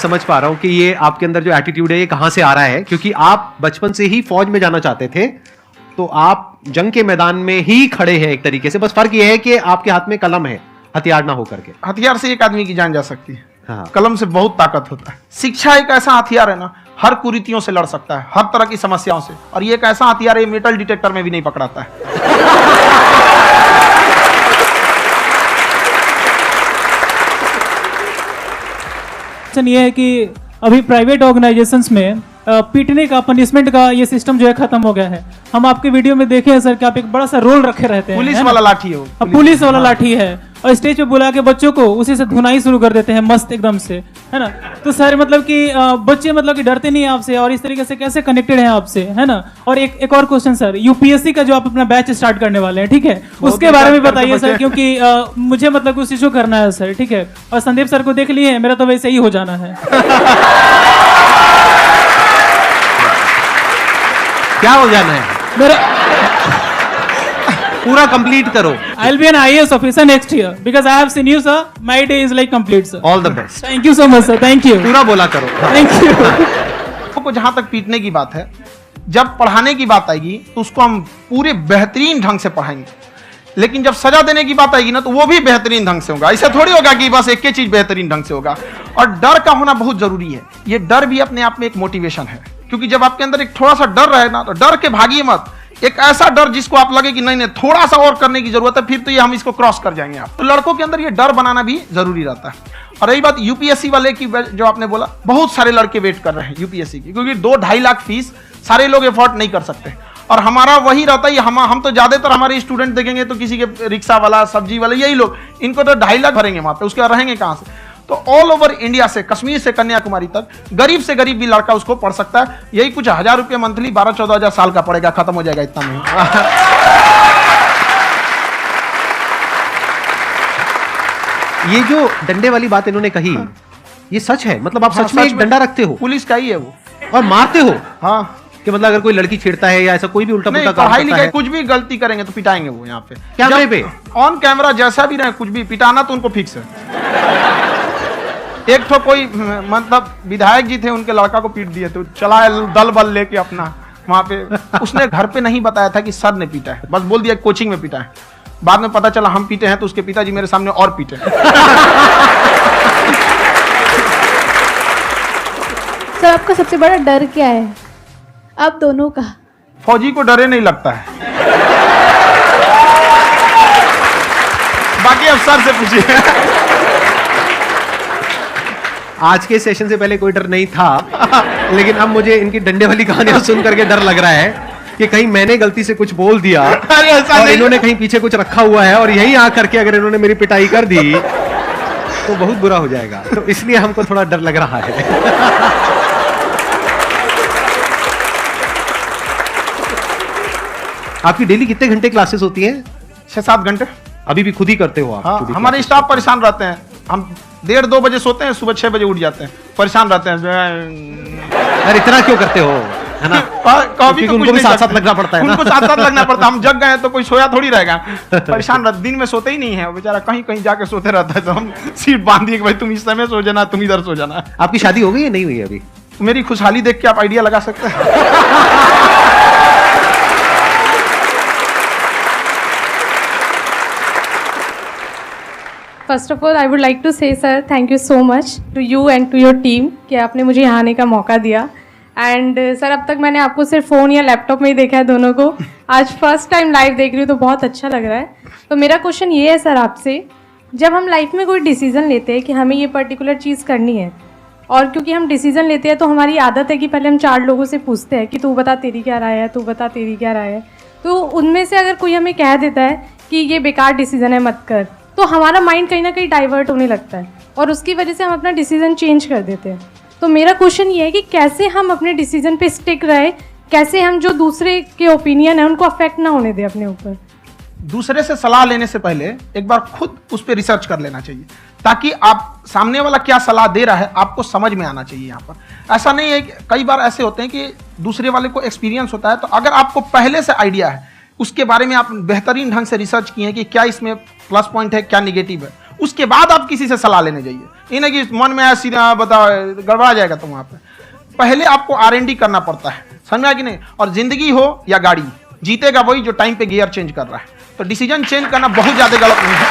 समझ पा रहा हूँ कि ये आपके अंदर जो एटीट्यूड है ये कहाँ से आ रहा है, क्योंकि आप बचपन से ही फौज में जाना चाहते थे, तो आप जंग के मैदान में ही खड़े हैं एक तरीके से। बस फर्क ये है कि आपके हाथ में कलम है, हथियार ना हो करके। हथियार से एक आदमी की जान जा सकती है, हाँ। कलम से बहुत ताकत होता है। शिक्षा एक ऐसा हथियार है ना, हर कुरीतियों से लड़ सकता है, हर तरह की समस्याओं से। और ये एक ऐसा हथियार है, मेटल डिटेक्टर में भी नहीं पकड़ाता है। ये है कि अभी प्राइवेट ऑर्गेनाइजेशंस में पीटने का, पनिशमेंट का ये सिस्टम जो है खत्म हो गया है। हम आपके वीडियो में देखे हैं सर कि आप एक बड़ा सा रोल रखे रहते हैं, पुलिस वाला लाठी है वो, पुलिस वाला लाठी है, और स्टेज पे बुला के बच्चों को उसी से धुनाई शुरू कर देते हैं मस्त एकदम से, है ना। तो सर मतलब कि बच्चे मतलब कि डरते नहीं हैं आपसे, और इस तरीके से कैसे कनेक्टेड हैं आपसे, है ना। और एक और क्वेश्चन सर, यूपीएससी का जो आप अपना बैच स्टार्ट करने वाले हैं, ठीक है, उसके बारे में बताइए सर, क्योंकि मुझे मतलब कुछ इशू करना है सर, ठीक है। और संदीप सर को देख लिए, मेरा तो वैसे ही हो जाना है। क्या हो जाना है? मेरा पूरा कंप्लीट करो। I'll be an IAS officer next year because I have seen you, sir. My day is like complete, sir. All the best. Thank you so much, sir. Thank you. पूरा बोला करो। Thank you. को जहां तक पीटने की बात है, जब पढ़ाने की बात आएगी तो उसको हम पूरे बेहतरीन ढंग से पढ़ाएंगे, लेकिन जब सजा देने की बात आएगी ना, तो वो भी बेहतरीन ढंग से होगा। ऐसा थोड़ी होगा कि बस एक ही चीज बेहतरीन ढंग से होगा। और डर का होना बहुत जरूरी है। ये डर भी अपने आप में एक मोटिवेशन है, क्योंकि जब आपके अंदर एक थोड़ा सा डर रहे ना, तो डर के भागिए मत। एक ऐसा डर जिसको आप लगे कि नहीं नहीं थोड़ा सा और करने की जरूरत है, फिर तो ये हम इसको क्रॉस कर जाएंगे। आप तो लड़कों के अंदर ये डर बनाना भी जरूरी रहता है। और रही बात यूपीएससी वाले की, जो आपने बोला, बहुत सारे लड़के वेट कर रहे हैं यूपीएससी की, क्योंकि 2-2.5 लाख फीस सारे लोग एफोर्ड नहीं कर सकते। और हमारा वही रहता है, हम तो ज्यादातर हमारे स्टूडेंट देखेंगे तो किसी के रिक्शा वाला, सब्जी वाला, यही लोग, इनको तो 2.5 लाख भरेंगे वहां पे, उसके बाद रहेंगे कहां से। तो ऑल ओवर इंडिया से, कश्मीर से कन्याकुमारी तक, गरीब से गरीब भी लड़का उसको पढ़ सकता है। यही कुछ 1000 रुपये मंथली, 12-14 हजार साल का पड़ेगा, खत्म हो जाएगा इतना में। ये जो डंडे वाली बात इन्होंने कही, ये सच है? मतलब आप सच में एक डंडा रखते हो? पुलिस का ही है वो। और मारते हो? हाँ, कि मतलब अगर कोई लड़की छेड़ता है या ऐसा कोई भी उल्टा पुल्टा काम पढ़ाई करता लिखाई है, कुछ भी गलती करेंगे तो पिटाएंगे वो। यहाँ पे कैमरे पे ऑन कैमरा जैसा भी रहे, कुछ भी पिटाना तो उनको फिक्स है। एक तो कोई मतलब विधायक जी थे, उनके लड़का को पीट दिए, तो चला दल बल लेके अपना वहां पे। उसने घर पे नहीं बताया था कि सर ने पीटा है, बस बोल दिया कोचिंग में पीटा है। बाद में पता चला हम पीटे हैं, तो उसके पिताजी मेरे सामने और पीटे। सर आपका सबसे बड़ा डर क्या है आप दोनों का? फौजी को डरे नहीं लगता है। बाकी अफसर से पूछिए। आज के सेशन से पहले कोई डर नहीं था, लेकिन अब मुझे इनकी डंडे वाली कहानियां सुन करके डर लग रहा है कि कहीं मैंने गलती से कुछ बोल दिया और इन्होंने कहीं पीछे कुछ रखा हुआ है, और यही आ करके अगर इन्होंने मेरी पिटाई कर दी तो बहुत बुरा हो जाएगा। तो इसलिए हमको थोड़ा डर लग रहा है। आपकी डेली कितने घंटे क्लासेस होती हैं? 6-7 घंटे। अभी भी खुद ही करते हो आप? हाँ, हमारे स्टाफ परेशान रहते हैं। हम 1:30-2 बजे सोते हैं, सुबह 6 बजे उठ जाते हैं, परेशान रहते हैं। यार इतना क्यों करते हो, है ना? कभी उनको भी साथ साथ लगना पड़ता है ना? उनको साथ साथ लगना पड़ता है। हम जग गए तो कोई सोया थोड़ी रहेगा, परेशान रहता। दिन में सोते ही नहीं है बेचारा, कहीं कहीं जाके सोते रहता है। तो हम सीट बांध दिए कि भाई तुम इस समय सो जाना, तुम इधर सो जाना। आपकी शादी हो गई या नहीं हुई अभी? मेरी खुशहाली देख के आप आइडिया लगा सकते हैं। First of all I would like to say sir thank you so much to you and to your team कि आपने मुझे यहाँ आने का मौका दिया। एंड सर अब तक मैंने आपको सिर्फ फ़ोन या लैपटॉप में ही देखा है दोनों को, आज फर्स्ट टाइम लाइव देख रही हूँ तो बहुत अच्छा लग रहा है। तो मेरा क्वेश्चन ये है सर आपसे, जब हम लाइफ में कोई डिसीज़न लेते हैं कि हमें ये पर्टिकुलर चीज़ करनी है, और क्योंकि हम डिसीज़न लेते हैं तो हमारी आदत है कि पहले हम 4 लोगों से पूछते हैं कि तू बता तेरी क्या राय है, तू बता तेरी क्या राय है। तो उनमें से अगर कोई हमें कह देता है कि ये बेकार डिसीज़न है मत कर, तो हमारा माइंड कहीं ना कहीं डाइवर्ट होने लगता है और उसकी वजह से हम अपना डिसीज़न चेंज कर देते हैं। तो मेरा क्वेश्चन ये है कि कैसे हम अपने डिसीज़न पे स्टिक रहे, कैसे हम जो दूसरे के ओपिनियन है उनको अफेक्ट ना होने दें अपने ऊपर। दूसरे से सलाह लेने से पहले एक बार खुद उस पर रिसर्च कर लेना चाहिए, ताकि आप सामने वाला क्या सलाह दे रहा है आपको समझ में आना चाहिए। यहाँ पर ऐसा नहीं है कि कई बार ऐसे होते हैं कि दूसरे वाले को एक्सपीरियंस होता है, तो अगर आपको पहले से आइडिया है, उसके बारे में आप बेहतरीन ढंग से रिसर्च किए हैं कि क्या इसमें प्लस पॉइंट है, क्या निगेटिव है, उसके बाद आप किसी से सलाह लेने जाइए। ये नहीं कि मन में ऐसी बताओ गड़बड़ा जाएगा तो वहां पे पहले आपको R&D करना पड़ता है, समझा कि नहीं। और जिंदगी हो या गाड़ी, जीतेगा वही जो टाइम पे गियर चेंज कर रहा है। तो डिसीजन चेंज करना बहुत ज्यादा गलत नहीं है।